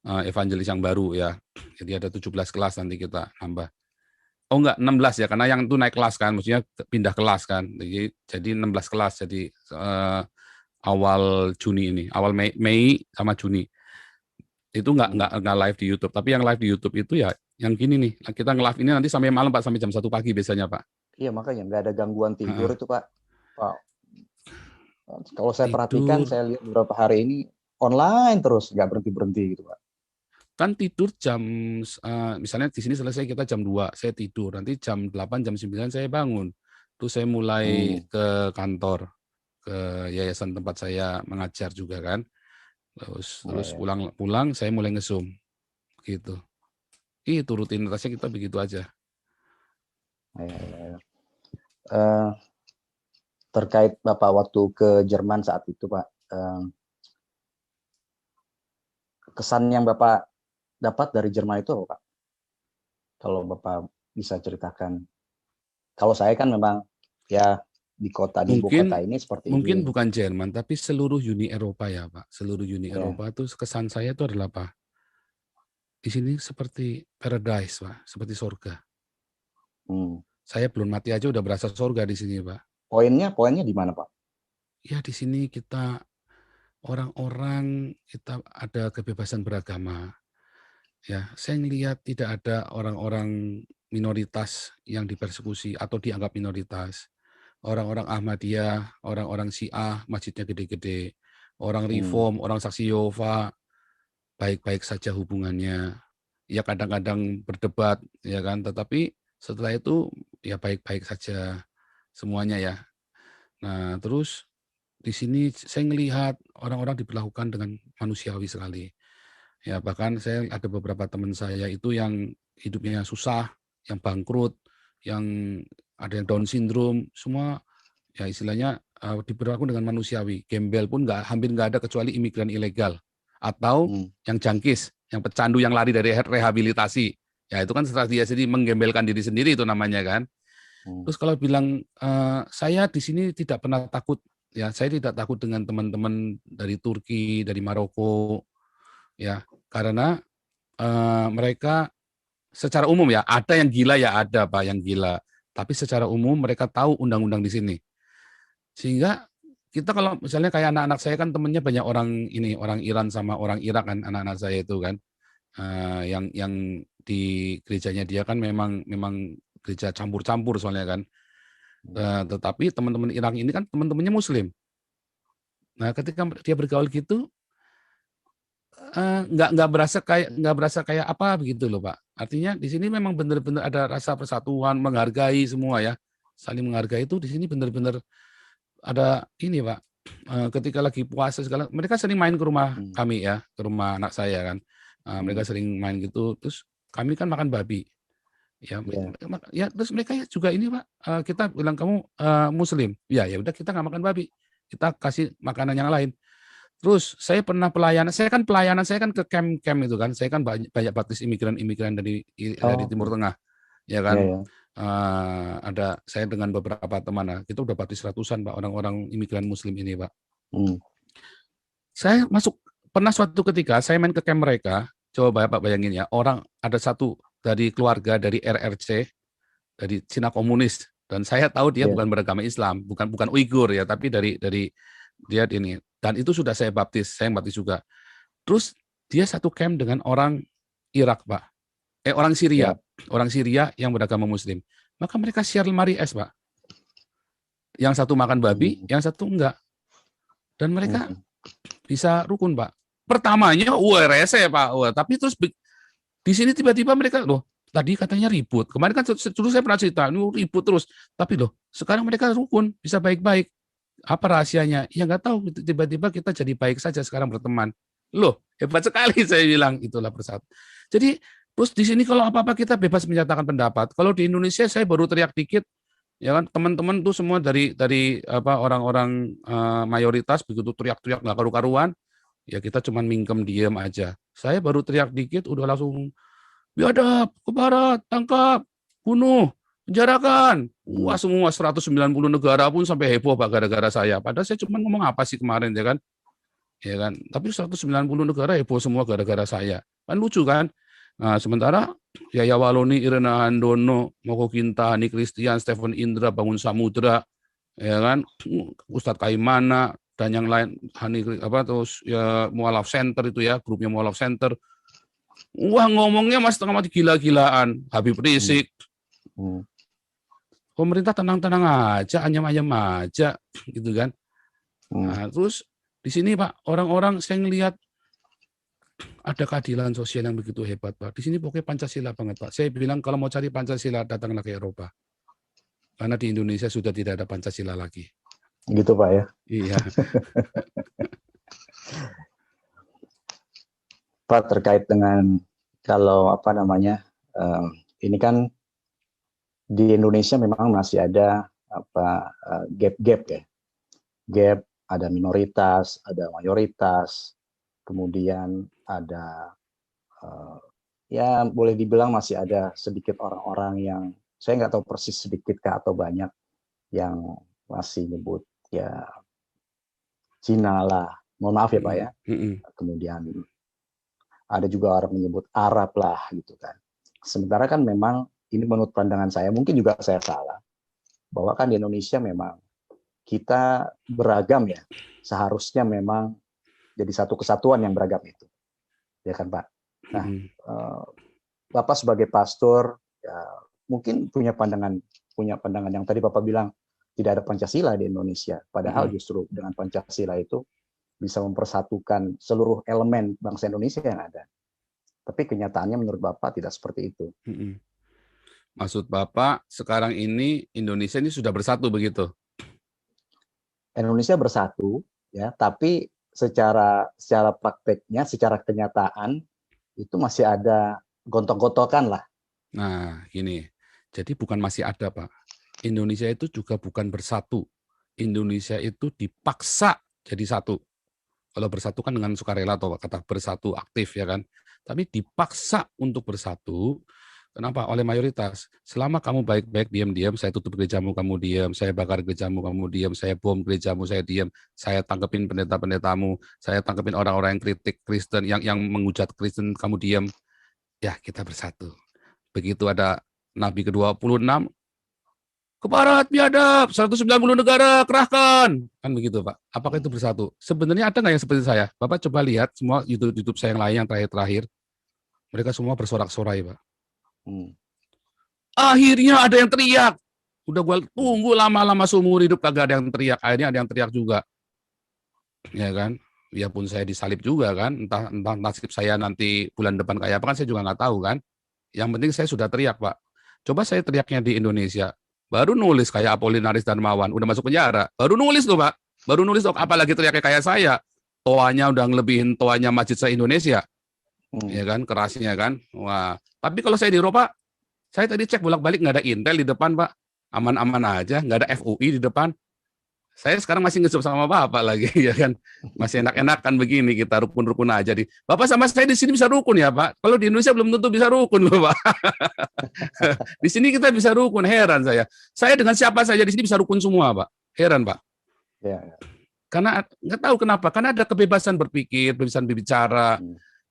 evangelis yang baru ya. Jadi ada 17 kelas nanti kita nambah. Oh enggak, 16 ya, karena yang itu naik kelas kan, maksudnya pindah kelas kan. Jadi 16 kelas, jadi awal Juni ini, awal Mei sama Juni. Itu enggak live di YouTube, tapi yang live di YouTube itu ya yang gini nih, kita nge-live ini nanti sampai malam Pak, sampai jam 1 pagi biasanya Pak.
Iya makanya nggak ada gangguan tidur itu Pak. Kalau saya perhatikan, saya lihat beberapa hari ini online terus, nggak berhenti-berhenti gitu Pak.
Kan tidur jam, misalnya di sini selesai kita jam 2, saya tidur, nanti jam 8, jam 9 saya bangun. Terus saya mulai ke kantor, ke yayasan tempat saya mengajar juga kan. Terus pulang saya mulai nge-Zoom gitu. Itu rutinitasnya kita begitu aja.
Terkait Bapak waktu ke Jerman saat itu Pak, kesan yang Bapak dapat dari Jerman itu apa Pak? Kalau Bapak bisa ceritakan. Kalau saya kan memang ya di ibu kota ini seperti
mungkin
ini.
Bukan Jerman, tapi seluruh Uni Eropa ya Pak. Seluruh Uni Eropa itu kesan saya itu adalah apa? Di sini seperti paradise Pak, seperti surga. Saya belum mati aja udah berasa surga di sini Pak.
Poinnya di mana Pak?
Ya di sini kita orang-orang kita ada kebebasan beragama. Ya, saya ngelihat tidak ada orang-orang minoritas yang dipersekusi atau dianggap minoritas. Orang-orang Ahmadiyah, orang-orang Syiah, masjidnya gede-gede. Orang Reform, orang Saksi Yehova, baik-baik saja hubungannya. Ya kadang-kadang berdebat, ya kan. Tetapi setelah itu ya baik-baik saja semuanya ya. Nah, terus di sini saya ngelihat orang-orang diperlakukan dengan manusiawi sekali. Ya bahkan saya ada beberapa teman saya itu yang hidupnya susah, yang bangkrut, yang ada yang Down syndrome, semua ya istilahnya diperlakukan dengan manusiawi. Gembel pun hampir nggak ada kecuali imigran ilegal atau yang jangkis, yang pecandu yang lari dari rehabilitasi. Ya itu kan strategi jadi menggembelkan diri sendiri itu namanya kan. Terus kalau bilang saya di sini tidak pernah takut ya saya tidak takut dengan teman-teman dari Turki, dari Maroko, ya karena mereka secara umum ya ada yang gila ya ada Pak yang gila, tapi secara umum mereka tahu undang-undang di sini. Sehingga kita kalau misalnya kayak anak-anak saya kan temennya banyak orang ini, orang Iran sama orang Irak kan anak-anak saya itu kan. Yang di gerejanya dia kan memang gereja campur-campur soalnya kan. Tetapi teman-teman Irak ini kan teman-temannya Muslim. Nah, ketika dia bergaul gitu, nggak berasa kayak apa begitu loh Pak. Artinya di sini memang benar-benar ada rasa persatuan, menghargai semua ya, saling menghargai itu di sini benar-benar ada ini Pak. Ketika lagi puasa segala, mereka sering main ke rumah kami ya, ke rumah anak saya kan. Mereka sering main gitu, terus kami kan makan babi. Ya, terus mereka juga ini Pak, kita bilang kamu Muslim, ya udah kita nggak makan babi, kita kasih makanan yang lain. Terus saya pernah pelayanan saya kan ke camp-camp itu kan, saya kan banyak baptis imigran dari Timur Tengah, ya kan. Ada saya dengan beberapa teman, kita udah baptis ratusan Pak orang-orang imigran Muslim ini Pak. Saya pernah suatu ketika saya main ke camp mereka, coba Bapak bayangin ya, orang ada satu dari keluarga dari RRC, dari Cina komunis, dan saya tahu dia bukan beragama Islam, bukan Uighur ya, tapi dari dia ini, dan itu sudah saya baptis juga. Terus dia satu camp dengan orang Irak Pak, orang Syria yang beragama Muslim, maka mereka share lemari es Pak, yang satu makan babi, yang satu enggak, dan mereka bisa rukun Pak. Pertamanya rese Pak, tapi terus di sini tiba-tiba mereka loh, tadi katanya ribut. Kemarin kan dulu saya pernah cerita, ini ribut terus. Tapi loh, sekarang mereka rukun, bisa baik-baik. Apa rahasianya? Ya nggak tahu. Tiba-tiba kita jadi baik saja sekarang berteman. Loh, hebat sekali saya bilang. Itulah persatu. Jadi, terus di sini kalau apa-apa kita bebas menyatakan pendapat. Kalau di Indonesia saya baru teriak dikit, ya kan teman-teman tuh semua dari orang-orang mayoritas begitu teriak-teriak nggak karu-karuan, ya kita cuma mingkem diem aja. Saya baru teriak dikit udah langsung biadab, ke barat, tangkap, bunuh, penjarakan. Wah semua 190 negara pun sampai heboh Pak gara-gara saya. Padahal saya cuma ngomong apa sih kemarin ya kan? Ya kan? Tapi 190 negara heboh semua gara-gara saya. Kan lucu kan? Nah, sementara Yaya Waloni, Irena Handono, Moko Kintani, Christian, Stephen Indra, Bangun Samudra, ya kan? Ustadz Kaimana dan yang lain, terus ya Mualaf Center itu ya, grupnya Mualaf Center. Wah ngomongnya mas tengah mati gila-gilaan, Habib Rizik. Pemerintah tenang-tenang aja, anyam-anyam aja, gitu kan. Nah, terus di sini Pak, orang-orang saya ngelihat ada keadilan sosial yang begitu hebat Pak. Di sini pokoknya Pancasila banget Pak. Saya bilang kalau mau cari Pancasila datanglah ke Eropa. Karena di Indonesia sudah tidak ada Pancasila lagi.
Gitu Pak ya.
Iya.
Pak, terkait dengan kalau ini kan di Indonesia memang masih ada gap-gap ya. Gap, ada minoritas, ada mayoritas, kemudian ada ya boleh dibilang masih ada sedikit orang-orang yang saya nggak tahu persis sedikitkah atau banyak yang masih nyebut ya Cina lah, mohon maaf ya Pak ya. Kemudian ada juga orang menyebut Arab lah gitu kan. Sementara kan memang ini menurut pandangan saya, mungkin juga saya salah, bahwa kan di Indonesia memang kita beragam ya, seharusnya memang jadi satu kesatuan yang beragam itu, ya kan Pak. Nah, Bapak sebagai pastor ya, mungkin punya pandangan yang tadi Bapak bilang tidak ada Pancasila di Indonesia, padahal justru dengan Pancasila itu bisa mempersatukan seluruh elemen bangsa Indonesia yang ada. Tapi kenyataannya menurut Bapak tidak seperti itu.
Maksud Bapak sekarang ini Indonesia ini sudah bersatu begitu?
Indonesia bersatu ya, tapi secara prakteknya, secara kenyataan itu masih ada gontok-gontokan lah.
Nah, gini. Jadi bukan masih ada, Pak. Indonesia itu juga bukan bersatu. Indonesia itu dipaksa jadi satu. Kalau bersatu kan dengan sukarela atau kata bersatu aktif ya kan. Tapi dipaksa untuk bersatu Kenapa? Oleh mayoritas. Selama kamu baik-baik, diam-diam, saya tutup gerejamu, kamu diam. Saya bakar gerejamu, kamu diam. Saya bom gerejamu, saya diam. Saya tangkepin pendeta-pendetamu. Saya tangkepin orang-orang yang kritik Kristen, yang menghujat Kristen, kamu diam. Ya, kita bersatu. Begitu ada Nabi ke-26, ke barat biadab, 190 negara kerahkan. Kan begitu, Pak. Apakah itu bersatu? Sebenarnya ada nggak yang seperti saya? Bapak coba lihat semua YouTube saya yang lain yang terakhir-terakhir. Mereka semua bersorak-sorai, Pak. Akhirnya ada yang teriak. Udah gue tunggu lama-lama seumur hidup kagak ada yang teriak. Akhirnya ada yang teriak juga. Ya kan? Biarpun saya disalib juga kan. Entah nasib saya nanti bulan depan kayak apa kan saya juga nggak tahu kan. Yang penting saya sudah teriak, Pak. Coba saya teriaknya di Indonesia. Baru nulis kayak Apolinaris Darmawan, udah masuk penjara. Baru nulis tuh, Pak. Baru nulis tuh, apalagi teriaknya kayak saya. Toanya udah ngelebihin toanya masjid se-Indonesia. Ya kan, kerasnya kan. Wah, tapi kalau saya di Eropa, saya tadi cek bolak-balik nggak ada Intel di depan, Pak. Aman-aman aja, nggak ada FUI di depan. Saya sekarang masih ngesup sama Bapak lagi, ya kan. Masih enak-enakan begini, kita rukun-rukun aja. Bapak sama saya di sini bisa rukun ya, Pak. Kalau di Indonesia belum tentu bisa rukun loh, Pak. Di sini kita bisa rukun, heran saya. Saya dengan siapa saja di sini bisa rukun semua, Pak. Heran, Pak. Ya. Karena nggak tahu kenapa, karena ada kebebasan berpikir, kebebasan berbicara.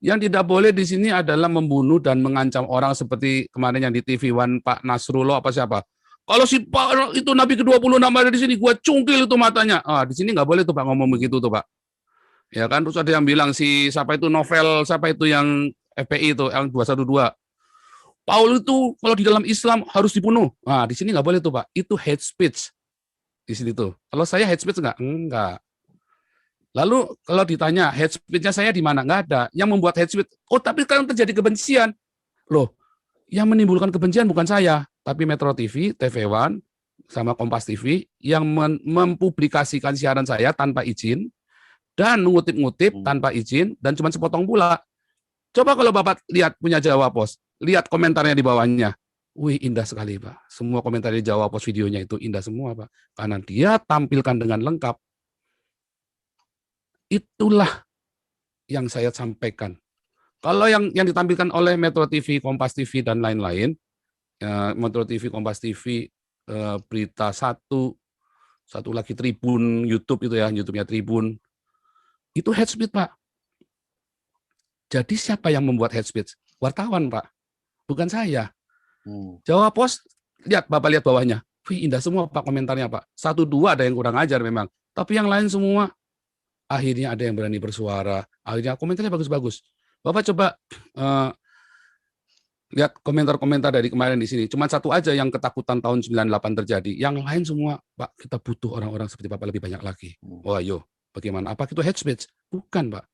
Yang tidak boleh di sini adalah membunuh dan mengancam orang seperti kemarin yang di TV One Pak Nasrullah apa siapa. Kalau si Pak itu Nabi ke-26 ada di sini, gua cungkil itu matanya. Ah, di sini nggak boleh tuh Pak ngomong begitu tuh Pak. Ya kan, terus ada yang bilang si siapa itu novel, siapa itu yang FPI itu yang 212. Paul itu kalau di dalam Islam harus dibunuh. Nah, di sini nggak boleh tuh Pak. Itu hate speech di sini tuh. Kalau saya hate speech nggak? Enggak. Lalu kalau ditanya hate speech-nya saya di mana? Nggak ada. Yang membuat hate speech, oh tapi kan terjadi kebencian. Loh, yang menimbulkan kebencian bukan saya, tapi Metro TV, TV One, sama Kompas TV yang mempublikasikan siaran saya tanpa izin dan mengutip-ngutip tanpa izin dan cuma sepotong pula. Coba kalau Bapak lihat punya Jawa Pos, lihat komentarnya di bawahnya. Wih, indah sekali, Pak. Semua komentar di Jawa Pos videonya itu indah semua, Pak. Karena dia tampilkan dengan lengkap. Itulah yang saya sampaikan. Kalau yang ditampilkan oleh Metro TV, Kompas TV, dan lain-lain, Metro TV, Kompas TV, Berita Satu lagi Tribun, YouTube itu ya, YouTube-nya Tribun, itu hate speech, Pak. Jadi siapa yang membuat hate speech? Wartawan, Pak. Bukan saya. Jawa Pos, Bapak lihat bawahnya. Wih, indah semua, Pak, komentarnya, Pak. 1-2 ada yang kurang ajar memang. Tapi yang lain semua, akhirnya ada yang berani bersuara. Akhirnya komentarnya bagus-bagus. Bapak coba lihat komentar-komentar dari kemarin di sini. Cuma satu aja yang ketakutan tahun 98 terjadi. Yang lain semua, Pak, kita butuh orang-orang seperti Bapak lebih banyak lagi. Oh, ayo, bagaimana? Apa itu hate speech? Bukan, Pak.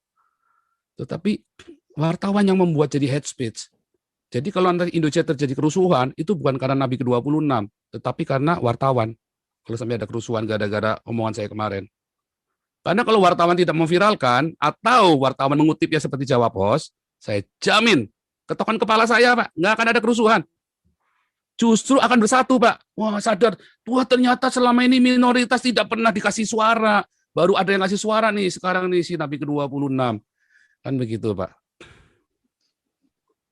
Tetapi wartawan yang membuat jadi hate speech. Jadi kalau nanti Indonesia terjadi kerusuhan, itu bukan karena Nabi ke-26, tetapi karena wartawan. Kalau sampai ada kerusuhan gara-gara omongan saya kemarin. Karena kalau wartawan tidak memviralkan, atau wartawan mengutipnya seperti Jawa Pos, saya jamin, ketokan kepala saya, Pak, nggak akan ada kerusuhan. Justru akan bersatu, Pak. Wah, sadar, wah ternyata selama ini minoritas tidak pernah dikasih suara. Baru ada yang ngasih suara nih, sekarang nih si Nabi ke-26. Kan begitu, Pak.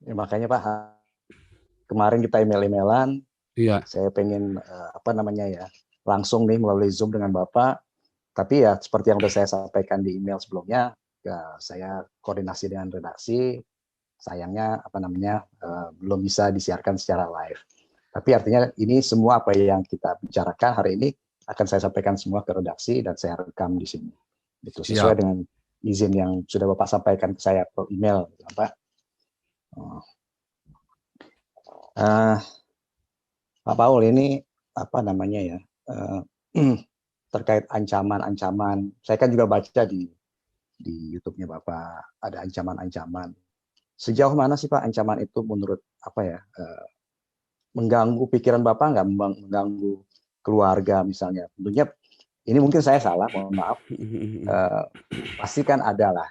Ya, makanya Pak, kemarin kita email-emailan,
iya.
Saya pengen langsung nih melalui Zoom dengan Bapak. Tapi ya seperti yang sudah saya sampaikan di email sebelumnya, ya, saya koordinasi dengan redaksi, sayangnya belum bisa disiarkan secara live. Tapi artinya ini semua apa yang kita bicarakan hari ini akan saya sampaikan semua ke redaksi dan saya rekam di sini. Itu sesuai dengan izin yang sudah Bapak sampaikan ke saya per email, Pak. Pak Paul, ini terkait ancaman-ancaman. Saya kan juga baca di YouTube-nya Bapak ada ancaman-ancaman. Sejauh mana sih Pak ancaman itu menurut mengganggu pikiran Bapak nggak, mengganggu keluarga misalnya? Tentunya ini mungkin saya salah, mohon maaf. Pasti kan ada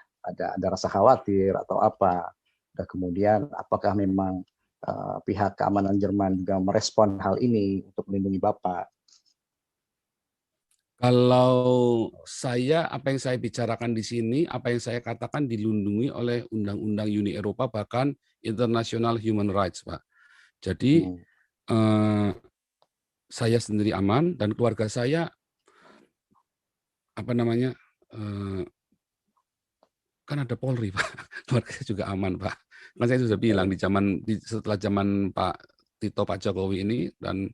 rasa khawatir atau apa. Dan kemudian apakah memang pihak keamanan Jerman juga merespon hal ini untuk melindungi Bapak?
Kalau saya, apa yang saya bicarakan di sini, apa yang saya katakan dilindungi oleh Undang-Undang Uni Eropa, bahkan International Human Rights, Pak. Jadi saya sendiri aman dan keluarga saya kan ada Polri, Pak. Keluarga saya juga aman, Pak. Kan saya sudah bilang setelah zaman Pak Tito, Pak Jokowi ini dan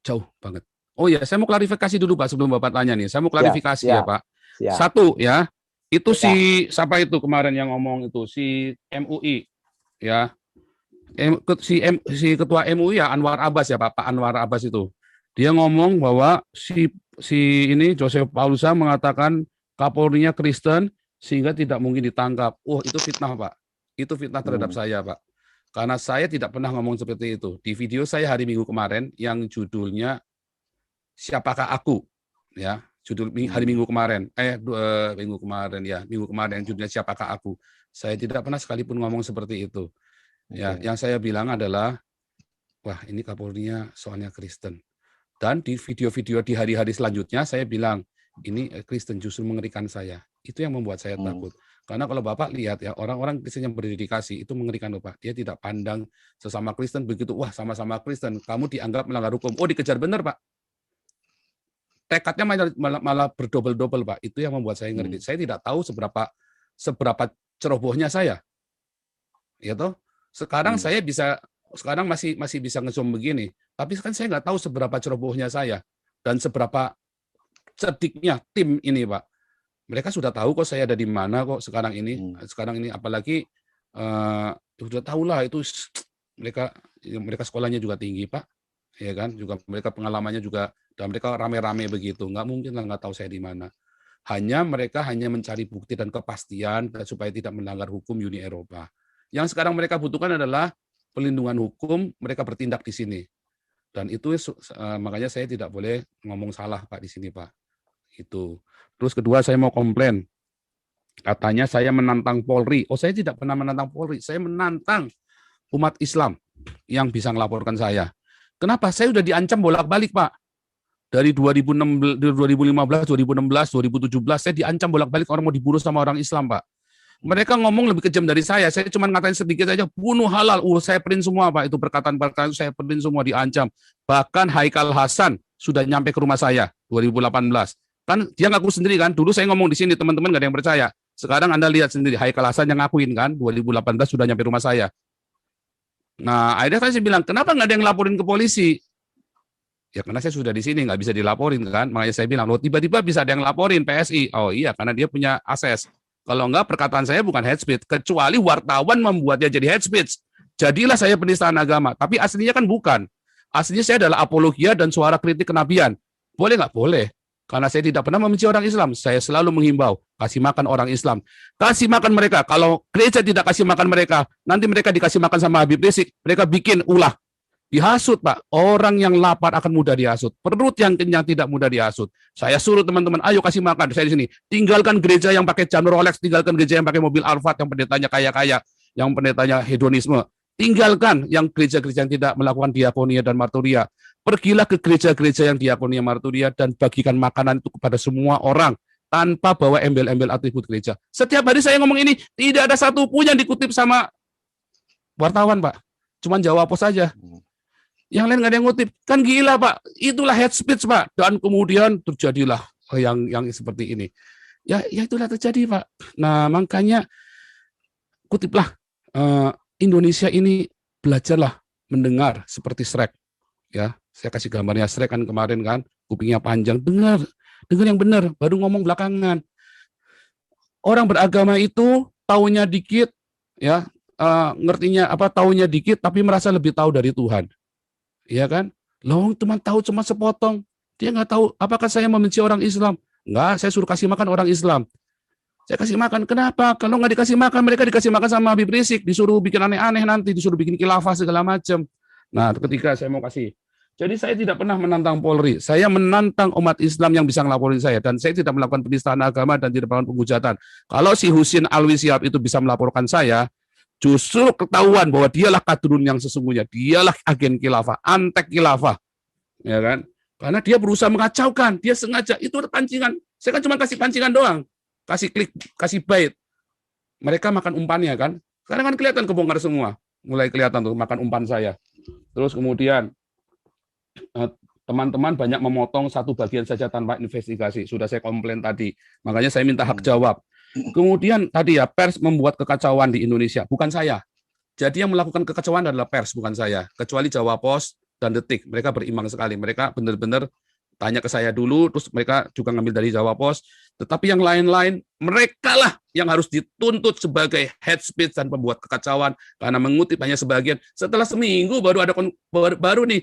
jauh banget. Oh ya, saya mau klarifikasi dulu Pak sebelum Bapak tanya nih. Saya mau klarifikasi ya Pak. Satu ya, itu siapa itu kemarin yang ngomong itu si MUI ya. Si ketua MUI ya Anwar Abbas ya Pak Anwar Abbas itu. Dia ngomong bahwa si ini Joseph Paulusa mengatakan Kapolrinya Kristen sehingga tidak mungkin ditangkap. Itu fitnah Pak. Itu fitnah terhadap saya Pak. Karena saya tidak pernah ngomong seperti itu. Di video saya hari Minggu kemarin yang judulnya Siapakah Aku? Ya, judul hari Minggu kemarin. Minggu kemarin yang judulnya Siapakah Aku? Saya tidak pernah sekalipun ngomong seperti itu. Ya, yang saya bilang adalah wah, ini Kapolrinya soalnya Kristen. Dan di video-video di hari-hari selanjutnya saya bilang, ini Kristen justru mengerikan saya. Itu yang membuat saya takut. Karena kalau Bapak lihat ya, orang-orang Kristen yang berdedikasi itu mengerikan loh Pak. Dia tidak pandang sesama Kristen begitu, wah sama-sama Kristen, kamu dianggap melanggar hukum. Oh dikejar benar Pak. Tekadnya malah berdobel-dobel Pak. Itu yang membuat saya ngeri. Saya tidak tahu seberapa cerobohnya saya. Ya toh? Sekarang saya masih bisa nge-zoom begini. Tapi kan saya nggak tahu seberapa cerobohnya saya dan seberapa cerdiknya tim ini, Pak. Mereka sudah tahu kok saya ada di mana kok sekarang ini. Sekarang ini apalagi sudah tahulah itu mereka sekolahnya juga tinggi, Pak. Ya kan? Juga mereka pengalamannya juga dan mereka rame-rame begitu. Nggak mungkin lah nggak tahu saya di mana. Mereka hanya mencari bukti dan kepastian supaya tidak melanggar hukum Uni Eropa. Yang sekarang mereka butuhkan adalah pelindungan hukum, mereka bertindak di sini. Dan itu makanya saya tidak boleh ngomong salah Pak di sini Pak. Itu. Terus kedua saya mau komplain. Katanya saya menantang Polri. Oh saya tidak pernah menantang Polri. Saya menantang umat Islam yang bisa melaporkan saya. Kenapa? Saya sudah diancam bolak-balik Pak. Dari 2015, 2016, 2017, saya diancam bolak-balik orang mau dibunuh sama orang Islam Pak. Mereka ngomong lebih kejam dari saya cuma ngatain sedikit saja, bunuh halal, saya print semua Pak, itu perkataan-perkataan saya print semua diancam. Bahkan Haikal Hasan sudah nyampe ke rumah saya, 2018. Kan dia ngaku sendiri kan, dulu saya ngomong di sini, teman-teman nggak ada yang percaya. Sekarang Anda lihat sendiri, Haikal Hasan yang ngakuin kan, 2018 sudah nyampe rumah saya. Nah, akhirnya saya bilang, kenapa nggak ada yang laporin ke polisi? Ya karena saya sudah di sini, nggak bisa dilaporin kan, makanya saya bilang, loh tiba-tiba bisa ada yang laporin PSI. Oh iya, karena dia punya akses. Kalau enggak, perkataan saya bukan hate speech, kecuali wartawan membuatnya jadi hate speech. Jadilah saya penistaan agama, tapi aslinya kan bukan. Aslinya saya adalah apologia dan suara kritik kenabian. Boleh nggak? Boleh. Karena saya tidak pernah membenci orang Islam. Saya selalu menghimbau, kasih makan orang Islam. Kasih makan mereka. Kalau gereja tidak kasih makan mereka, nanti mereka dikasih makan sama Habib Rizik. Mereka bikin ulah. Dihasut, Pak. Orang yang lapar akan mudah dihasut. Perut yang kenyang tidak mudah dihasut. Saya suruh teman-teman, ayo kasih makan. Saya di sini. Tinggalkan gereja yang pakai jam Rolex, tinggalkan gereja yang pakai mobil Alphard, yang pendetanya kaya-kaya, yang pendetanya hedonisme. Tinggalkan yang gereja-gereja yang tidak melakukan diakonia dan marturia. Pergilah ke gereja-gereja yang diakonia marturia dan bagikan makanan itu kepada semua orang tanpa bawa embel-embel atribut gereja. Setiap hari saya ngomong ini, tidak ada satu pun yang dikutip sama wartawan, Pak. Cuman jawab apa saja. Yang lain nggak ada yang ngutip. Kan gila, Pak. Itulah hate speech, Pak. Dan kemudian terjadilah yang seperti ini. Ya itulah terjadi, Pak. Nah, makanya kutiplah Indonesia ini belajarlah mendengar seperti Shrek. Ya, saya kasih gambarnya Shrek kan kemarin kan, kupingnya panjang. Dengar yang benar, baru ngomong belakangan. Orang beragama itu taunya dikit, ya, ngertinya apa taunya dikit, tapi merasa lebih tahu dari Tuhan. Iya kan? Loh, cuma tahu cuma sepotong. Dia nggak tahu apakah saya membenci orang Islam. Enggak, saya suruh kasih makan orang Islam. Saya kasih makan. Kenapa? Kalau nggak dikasih makan, mereka dikasih makan sama Habib Rizik, disuruh bikin aneh-aneh nanti, disuruh bikin khilafah segala macam. Nah, ketika saya mau kasih. Jadi saya tidak pernah menantang Polri. Saya menantang umat Islam yang bisa ngelaporin saya. Dan saya tidak melakukan penistaan agama dan tidak melakukan penghujatan. Kalau si Husin Alwi Syihab itu bisa melaporkan saya, justru ketahuan bahwa dialah kadrun yang sesungguhnya, dialah agen khilafah, antek khilafah, ya kan? Karena dia berusaha mengacaukan, dia sengaja, itu pancingan. Saya kan cuma kasih pancingan doang, kasih klik, kasih bait. Mereka makan umpannya kan, Sekarang kan kelihatan kebongkar semua. Mulai kelihatan tuh makan umpan saya. Terus kemudian teman-teman banyak memotong satu bagian saja tanpa investigasi. Sudah saya komplain tadi. Makanya saya minta hak jawab. Kemudian tadi ya, pers membuat kekacauan di Indonesia, bukan saya. Jadi yang melakukan kekacauan adalah pers, bukan saya. Kecuali Jawa Pos dan Detik. Mereka berimbang sekali. Mereka benar-benar tanya ke saya dulu, terus mereka juga ngambil dari Jawa Pos. Tetapi yang lain-lain, mereka lah yang harus dituntut sebagai head speech dan pembuat kekacauan karena mengutip hanya sebagian. Setelah seminggu baru ada baru nih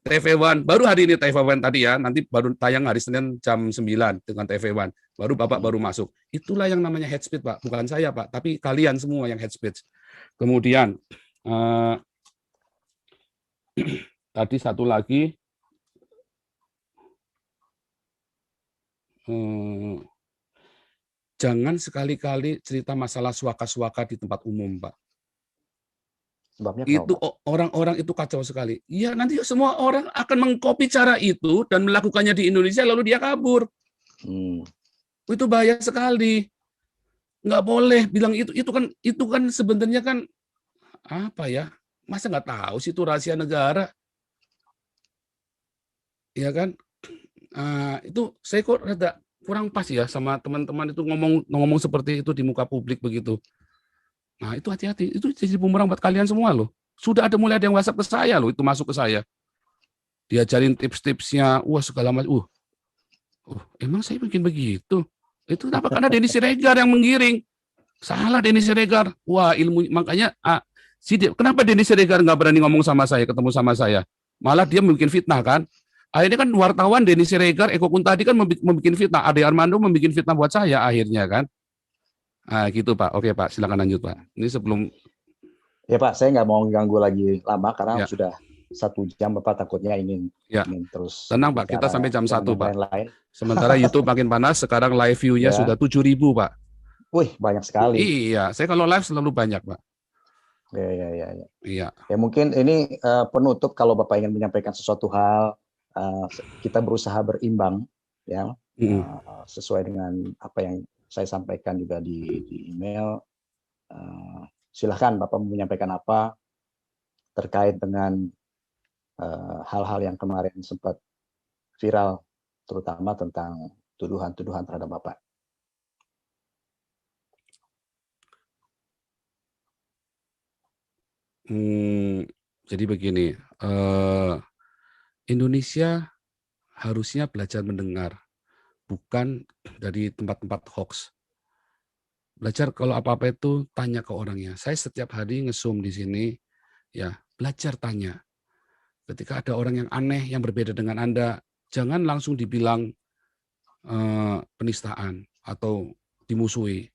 TV One, baru hari ini TV One tadi ya, nanti baru tayang hari Senin jam 9 dengan TV One. Baru Bapak baru masuk. Itulah yang namanya head speech, Pak. Bukan saya, Pak, tapi kalian semua yang head speech. Kemudian tadi satu lagi, jangan sekali-kali cerita masalah suaka-suaka di tempat umum, Pak.
Sebabnya
itu orang-orang itu kacau sekali. Ya nanti semua orang akan mengcopy cara itu dan melakukannya di Indonesia lalu dia kabur. Itu bahaya sekali. Nggak boleh bilang itu kan sebenarnya kan apa ya? Masa nggak tahu sih itu rahasia negara? Ya kan? Itu saya kok rada kurang pas ya sama teman-teman itu ngomong seperti itu di muka publik begitu. Nah, itu hati-hati. Itu jadi bumerang buat kalian semua loh. Sudah mulai ada yang WhatsApp ke saya loh, itu masuk ke saya. Diajarin tips-tipsnya, wah segala macam. Emang saya bikin begitu? Itu kenapa? Karena Denny Siregar yang menggiring. Salah Denny Siregar. Wah, ilmu makanya kenapa Denny Siregar nggak berani ngomong sama saya, ketemu sama saya? Malah dia membuat fitnah kan? Akhirnya kan wartawan Denny Siregar, Eko Kuntadi kan membuat fitnah. Ade Armando membuat fitnah buat saya akhirnya kan. Gitu Pak. Oke Pak, silakan lanjut Pak. Ini sebelum.
Ya Pak, saya nggak mau ganggu lagi lama karena sudah 1 jam, Bapak takutnya ingin terus.
Tenang Pak, kita sampai jam 1 Pak. Sementara YouTube makin panas, sekarang live view-nya sudah 7.000 Pak.
Wih, banyak sekali.
Iya, saya kalau live selalu banyak Pak.
Iya. Ya mungkin ini penutup, kalau Bapak ingin menyampaikan sesuatu hal, kita berusaha berimbang ya, sesuai dengan apa yang saya sampaikan juga di email. Silahkan Bapak menyampaikan apa terkait dengan hal-hal yang kemarin sempat viral, terutama tentang tuduhan-tuduhan terhadap Bapak.
Jadi begini, Indonesia harusnya belajar mendengar, bukan dari tempat-tempat hoax. Belajar kalau apa-apa itu tanya ke orangnya. Saya setiap hari nge-zoom di sini, ya belajar tanya. Ketika ada orang yang aneh, yang berbeda dengan Anda, jangan langsung dibilang penistaan atau dimusuhi.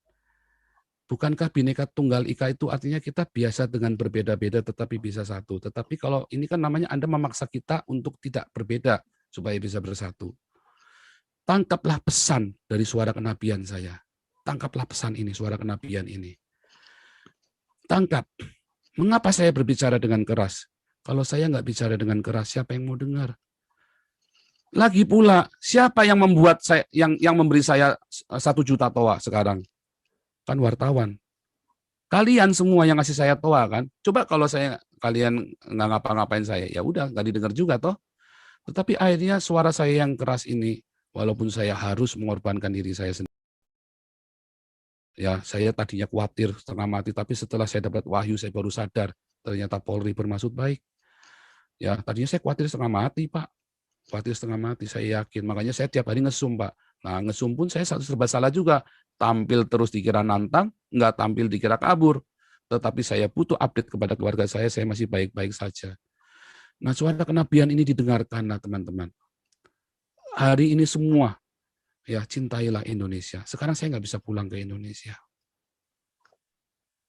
Bukankah Bhinneka Tunggal Ika itu artinya kita biasa dengan berbeda-beda tetapi bisa satu. Tetapi kalau ini kan namanya Anda memaksa kita untuk tidak berbeda supaya bisa bersatu. Tangkaplah pesan dari suara kenabian saya. Tangkaplah pesan ini, suara kenabian ini. Tangkap. Mengapa saya berbicara dengan keras? Kalau saya nggak bicara dengan keras, siapa yang mau dengar? Lagi pula, siapa yang membuat saya, yang memberi saya 1 juta toa sekarang? Kan wartawan. Kalian semua yang ngasih saya toa kan. Coba kalau kalian nggak ngapa-ngapain saya, ya udah nggak didengar juga toh. Tetapi akhirnya suara saya yang keras ini, walaupun saya harus mengorbankan diri saya sendiri. Ya, saya tadinya khawatir setengah mati, tapi setelah saya dapat wahyu, saya baru sadar ternyata Polri bermaksud baik. Ya, tadinya saya khawatir setengah mati, Pak. Khawatir setengah mati, saya yakin. Makanya saya tiap hari nge-zoom, Pak. Nah, nge-zoom pun saya serba salah juga. Tampil terus dikira nantang, nggak tampil dikira kabur. Tetapi saya butuh update kepada keluarga saya masih baik-baik saja. Nah, suara kenabian ini didengarkan, teman-teman. Hari ini semua, ya cintailah Indonesia. Sekarang saya nggak bisa pulang ke Indonesia.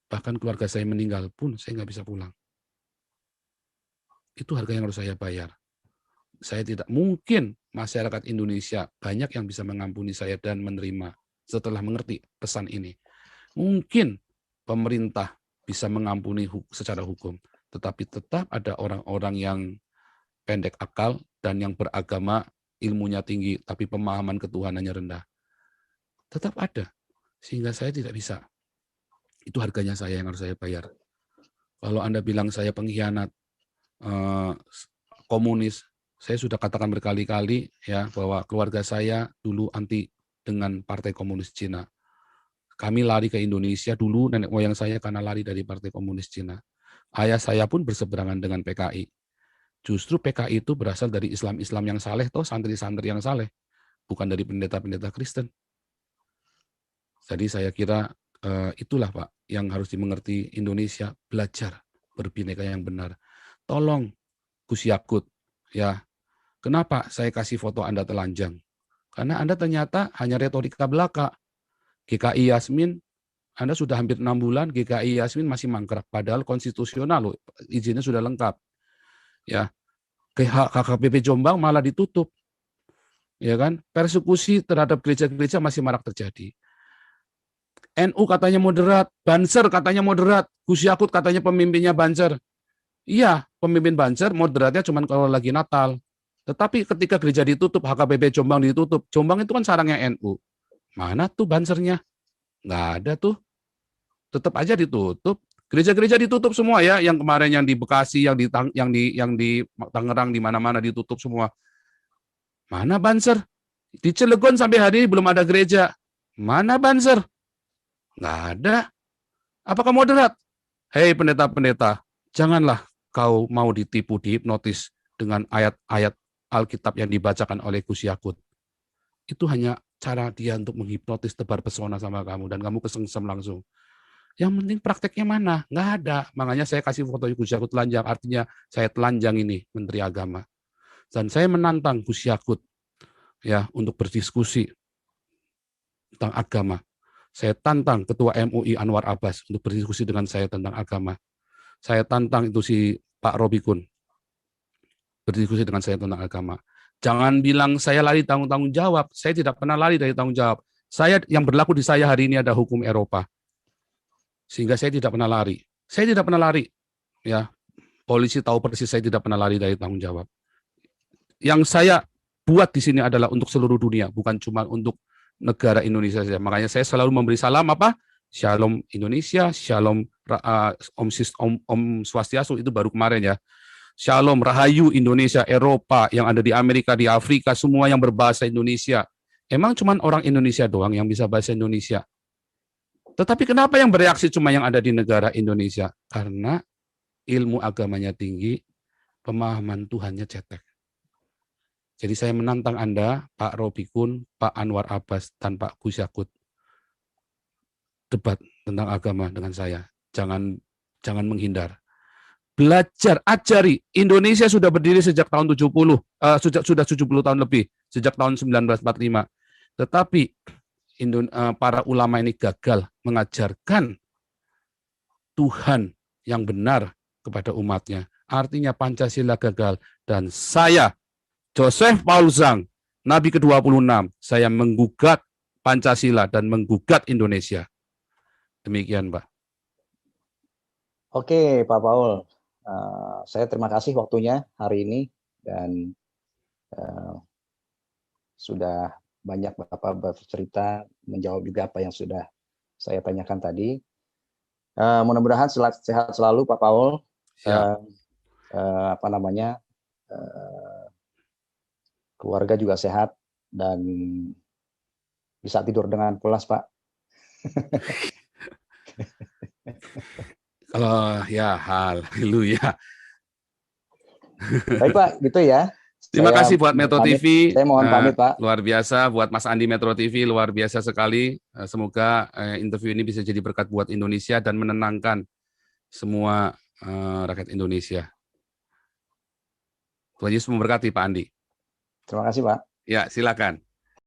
Bahkan keluarga saya meninggal pun saya nggak bisa pulang. Itu harga yang harus saya bayar. Saya tidak mungkin masyarakat Indonesia banyak yang bisa mengampuni saya dan menerima setelah mengerti pesan ini. Mungkin pemerintah bisa mengampuni secara hukum, tetapi tetap ada orang-orang yang pendek akal dan yang beragama, ilmunya tinggi, tapi pemahaman ketuhanannya rendah. Tetap ada, sehingga saya tidak bisa Itu harganya saya yang harus saya bayar. Kalau Anda bilang saya pengkhianat, komunis, saya sudah katakan berkali-kali ya bahwa keluarga saya dulu anti dengan Partai Komunis Cina. Kami lari ke Indonesia dulu, nenek moyang saya karena lari dari Partai Komunis Cina. Ayah saya pun berseberangan dengan PKI. Justru PKI itu berasal dari Islam-Islam yang saleh, toh santri-santri yang saleh, bukan dari pendeta-pendeta Kristen. Jadi saya kira itulah Pak yang harus dimengerti Indonesia, belajar berbineka yang benar. Tolong Gus Yakut, ya. Kenapa saya kasih foto Anda telanjang? Karena Anda ternyata hanya retorika belaka. GKI Yasmin, Anda sudah hampir 6 bulan, GKI Yasmin masih mangkrak. Padahal konstitusional loh, izinnya sudah lengkap. Ya, KKPP Jombang malah ditutup. Ya kan? Persekusi terhadap gereja-gereja masih marak terjadi. NU katanya moderat, Banser katanya moderat, Gus Yakut katanya pemimpinnya Banser. Iya, pemimpin Banser moderatnya cuma kalau lagi Natal. Tetapi ketika gereja ditutup, HKBP Jombang ditutup, Jombang itu kan sarangnya NU. Mana tuh Bansernya? Nggak ada tuh. Tetap aja ditutup. Gereja-gereja ditutup semua ya, yang kemarin yang di Bekasi, yang di Tangerang, di mana-mana ditutup semua. Mana Banser? Di Cilegon sampai hari ini belum ada gereja. Mana Banser? Nggak ada. Apakah moderat? Hei pendeta-pendeta, janganlah kau mau ditipu, dihipnotis dengan ayat-ayat Alkitab yang dibacakan oleh Gus Yakut. Itu hanya cara dia untuk menghipnotis, tebar pesona sama kamu, dan kamu kesengsem langsung. Yang penting prakteknya mana? Nggak ada. Makanya saya kasih foto Gus Yakut telanjang, artinya saya telanjang ini, Menteri Agama. Dan saya menantang Gus Yakut ya untuk berdiskusi tentang agama. Saya tantang Ketua MUI Anwar Abbas untuk berdiskusi dengan saya tentang agama. Saya tantang itu si Pak Robikun berdiskusi dengan saya tentang agama. Jangan bilang saya lari tanggung jawab. Saya tidak pernah lari dari tanggung jawab. Saya yang berlaku di saya hari ini ada hukum Eropa. Sehingga saya tidak pernah lari. Saya tidak pernah lari. Ya, polisi tahu persis saya tidak pernah lari dari tanggung jawab. Yang saya buat di sini adalah untuk seluruh dunia, bukan cuma untuk negara Indonesia saja. Makanya saya selalu memberi salam apa? Shalom Indonesia, Shalom Om Swastiastu, itu baru kemarin ya. Shalom Rahayu Indonesia, Eropa, yang ada di Amerika, di Afrika, semua yang berbahasa Indonesia. Emang cuma orang Indonesia doang yang bisa bahasa Indonesia? Tetapi kenapa yang bereaksi cuma yang ada di negara Indonesia? Karena ilmu agamanya tinggi, pemahaman Tuhannya cetek. Jadi saya menantang Anda, Pak Robikun, Pak Anwar Abbas, dan Pak Gus Yakut, debat tentang agama dengan saya. Jangan menghindar. Belajar, ajari. Indonesia sudah berdiri sejak tahun 70, sudah 70 tahun lebih, sejak tahun 1945. Tetapi para ulama ini gagal mengajarkan Tuhan yang benar kepada umatnya. Artinya Pancasila gagal. Dan saya, Joseph Paul Zhang, Nabi ke-26, saya menggugat Pancasila dan menggugat Indonesia. Demikian, Pak.
Oke, Pak Paul. Saya terima kasih waktunya hari ini, dan sudah banyak Bapak bercerita, menjawab juga apa yang sudah saya tanyakan tadi. Mudah-mudahan sehat selalu Pak Paul. Keluarga juga sehat dan bisa tidur dengan pulas, Pak.
Kalau ya, haleluya.
Baik Pak, gitu ya.
Terima kasih buat Metro TV.
Saya mohon pamit, Pak.
Luar biasa buat Mas Andi Metro TV, luar biasa sekali. Semoga interview ini bisa jadi berkat buat Indonesia dan menenangkan semua rakyat Indonesia. Tuhan Yesus memberkati Pak Andi.
Terima kasih, Pak.
Ya, silakan.